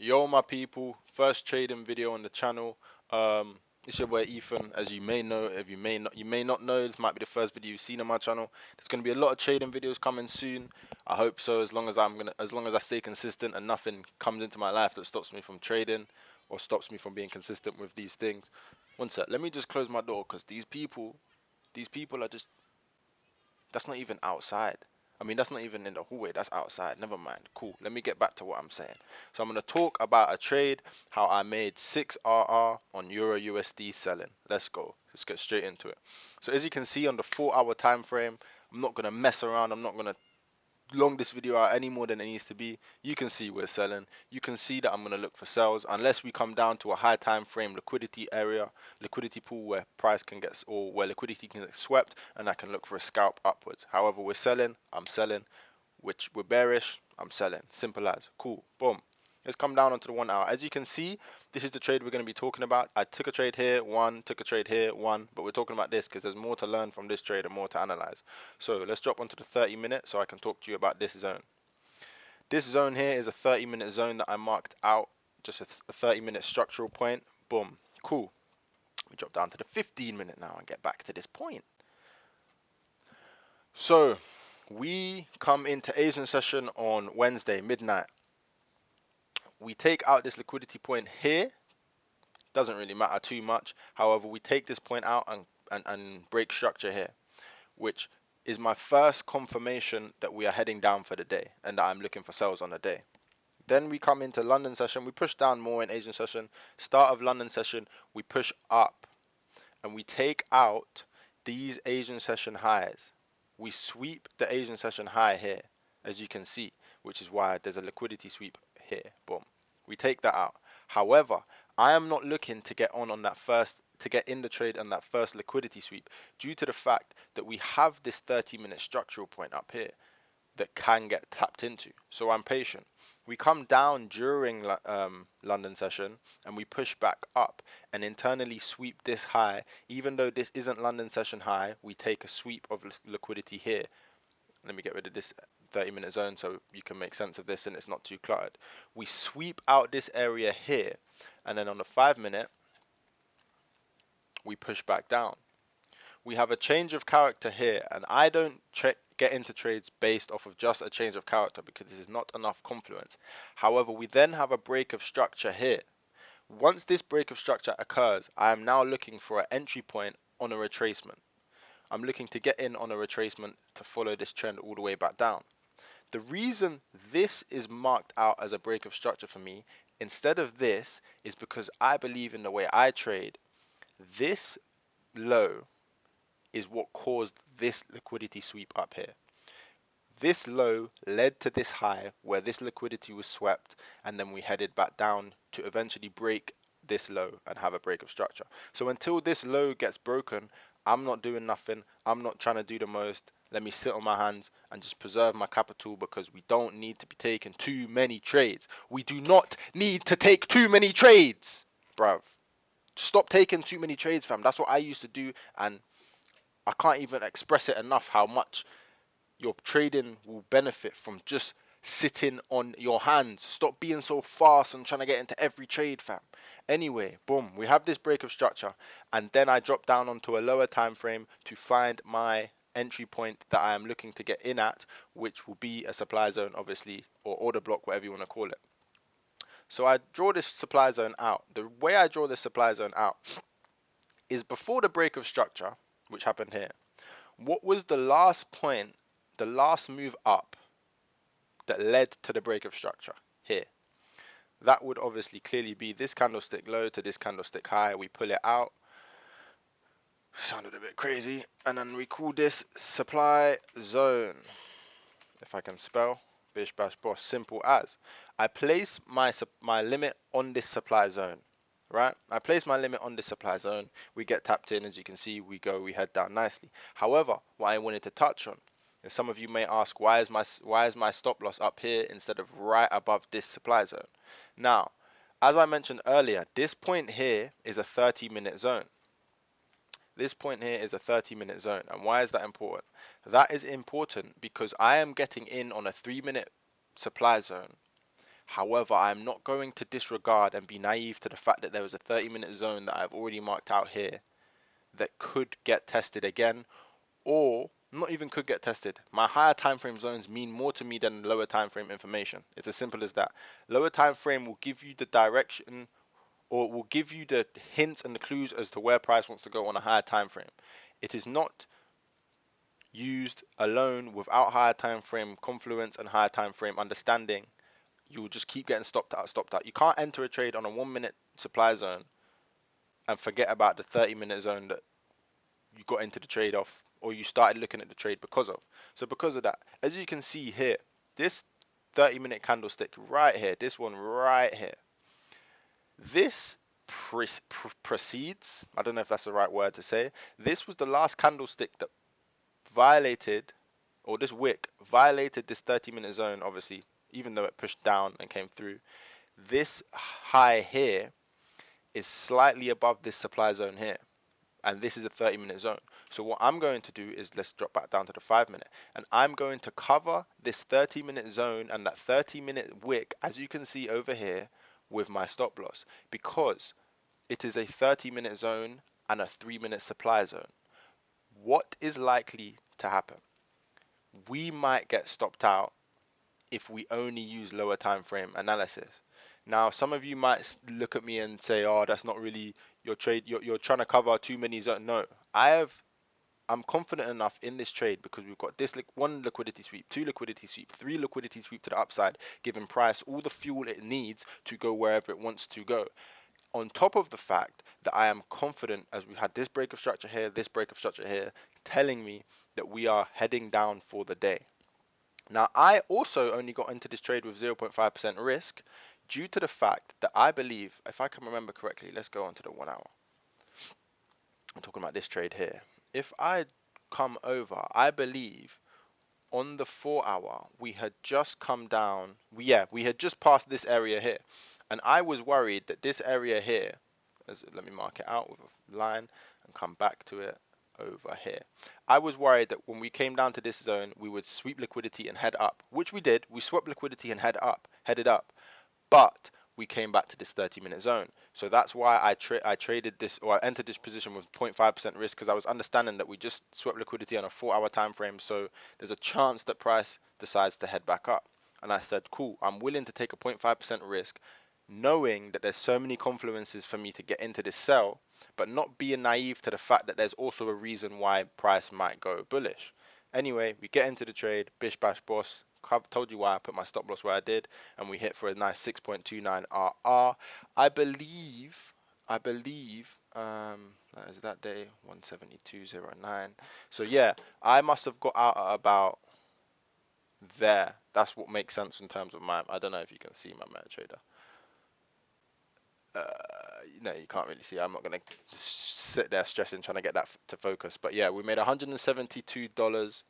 Yo, my people, first trading video on the channel. It's your boy Ethan. As you may know, if you may not know, this might be the first video you've seen on my channel. There's gonna be a lot of trading videos coming soon. I hope so. As long as I stay consistent and nothing comes into my life that stops me from trading or stops me from being consistent with these things. One sec. Let me just close my door because these people are just. That's not even outside. I mean, that's not even in the hallway. That's outside. Never mind. Cool. Let me get back to what I'm saying. So I'm going to talk about a trade, how I made 6RR on EURUSD selling. Let's go. Let's get straight into it. So as you can see on the 4-hour time frame, I'm not going to mess around. I'm not going to long this video out any more than it needs to be. You can see we're selling. You can see that I'm going to look for sells unless we come down to a high time frame liquidity area, liquidity pool where price can get, or where liquidity can get swept, and I can look for a scalp upwards. However, we're selling, I'm selling, which we're bearish, I'm selling. Simple as. Cool. Boom. Let's come down onto the 1 hour. As you can see, this is the trade we're going to be talking about. I took a trade here, one, took a trade here, one, but we're talking about this because there's more to learn from this trade and more to analyze. So let's drop onto the 30-minute so I can talk to you about this zone. This zone here is a 30-minute zone that I marked out, just a 30-minute structural point. Boom. Cool. We drop down to the 15-minute now and get back to this point. So we come into Asian session on Wednesday, midnight. We take out this liquidity point here. Doesn't really matter too much. However, we take this point out and break structure here, which is my first confirmation that we are heading down for the day and that I'm looking for sales on the day. Then we come into London session. We push down more in Asian session. Start of London session, we push up and we take out these Asian session highs. We sweep the Asian session high here, as you can see, which is why there's a liquidity sweep here. Boom. We take that out. However, I am not looking to get on that first, to get in the trade on that first liquidity sweep, due to the fact that we have this 30-minute structural point up here that can get tapped into. So I'm patient. We come down during London session and we push back up and internally sweep this high. Even though this isn't London session high, we take a sweep of liquidity here. Let me get rid of this 30-minute zone so you can make sense of this and it's not too cluttered. We sweep out this area here, and then on the 5-minute we push back down. We have a change of character here, and I don't get into trades based off of just a change of character because this is not enough confluence. However, we then have a break of structure here. Once this break of structure occurs, I am now looking for an entry point on a retracement. I'm looking to get in on a retracement to follow this trend all the way back down. The reason this is marked out as a break of structure for me instead of this is because I believe in the way I trade. This low is what caused this liquidity sweep up here. This low led to this high where this liquidity was swept, and then we headed back down to eventually break this low and have a break of structure. So until this low gets broken, I'm not doing nothing. I'm not trying to do the most. Let me sit on my hands and just preserve my capital because we don't need to be taking too many trades. We do not need to take too many trades, bruv. Stop taking too many trades, fam. That's what I used to do, and I can't even express it enough how much your trading will benefit from just sitting on your hands. Stop being so fast and trying to get into every trade, fam. Anyway, boom, we have this break of structure, and then I drop down onto a lower time frame to find my entry point that I am looking to get in at, which will be a supply zone, obviously, or order block, whatever you want to call it. So I draw this supply zone out. The way I draw this supply zone out is before the break of structure, which happened here. What was the last point, the last move up that led to the break of structure here? That would obviously clearly be this candlestick low to this candlestick high. We pull it out. Sounded a bit crazy. And then we call this supply zone. If I can spell. Bish bash bosh. Simple as. I place my limit on this supply zone. Right? I place my limit on this supply zone. We get tapped in. As you can see, we head down nicely. However, what I wanted to touch on, and some of you may ask, why is my stop loss up here instead of right above this supply zone? Now, as I mentioned earlier, this point here is a 30-minute zone. This point here is a 30-minute zone. And why is that important? That is important because I am getting in on a 3-minute supply zone. However, I'm not going to disregard and be naive to the fact that there was a 30-minute zone that I've already marked out here that could get tested again, or not even could get tested. My higher time frame zones mean more to me than lower time frame information. It's as simple as that. Lower time frame will give you the direction, or will give you the hints and the clues as to where price wants to go on a higher time frame. It is not used alone without higher time frame confluence and higher time frame understanding. You will just keep getting stopped out, stopped out. You can't enter a trade on a 1 minute supply zone and forget about the 30-minute zone that you got into the trade off, or you started looking at the trade because of. So because of that, as you can see here, this 30-minute candlestick right here, this one right here, this precedes, I don't know if that's the right word to say, this was the last candlestick that violated, or this wick violated this 30-minute zone, obviously, even though it pushed down and came through. This high here is slightly above this supply zone here, and this is a 30-minute zone. So what I'm going to do is, let's drop back down to the 5-minute, and I'm going to cover this 30-minute zone and that 30-minute wick, as you can see over here, with my stop loss, because it is a 30-minute zone and a 3-minute supply zone. What is likely to happen? We might get stopped out if we only use lower time frame analysis. Now, some of you might look at me and say, "Oh, that's not really your trade. You're trying to cover too many zones." No, I'm confident enough in this trade because we've got this one liquidity sweep, two liquidity sweep, three liquidity sweep to the upside, giving price all the fuel it needs to go wherever it wants to go. On top of the fact that I am confident, as we've had this break of structure here, this break of structure here, telling me that we are heading down for the day. Now, I also only got into this trade with 0.5% risk due to the fact that I believe, if I can remember correctly, let's go on to the 1 hour. I'm talking about this trade here. If I come over, I believe on the 4 hour, we had just come down. We had just passed this area here. And I was worried that this area here, let me mark it out with a line and come back to it over here. I was worried that when we came down to this zone, we would sweep liquidity and head up, which we did. We swept liquidity and headed up. But we came back to this 30-minute zone. So that's why I traded this, or I entered this position with 0.5% risk, because I was understanding that we just swept liquidity on a 4-hour time frame. So there's a chance that price decides to head back up. And I said, cool, I'm willing to take a 0.5% risk, knowing that there's so many confluences for me to get into this sell, but not being naive to the fact that there's also a reason why price might go bullish. Anyway, we get into the trade, bish bash boss. Told you why I put my stop loss where I did, and we hit for a nice 6.29 RR. I believe that is that day 172.09. So yeah, I must have got out at about there. That's what makes sense in terms of my, I don't know if you can see my MetaTrader. No, you can't really see. I'm not gonna sit there stressing trying to get that to focus. But yeah, we made $172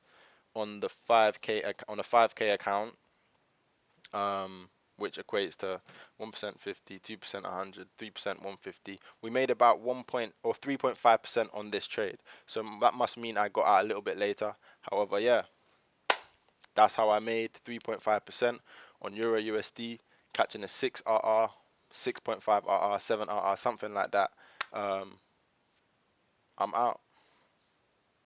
on the 5K on a 5K account, which equates to 1% 50, 2% 100, 3% 150. We made about 3.5% on this trade. So that must mean I got out a little bit later. However, yeah, that's how I made 3.5% on Euro USD, catching a 6 RR, 6.5 RR, 7 RR, something like that. I'm out.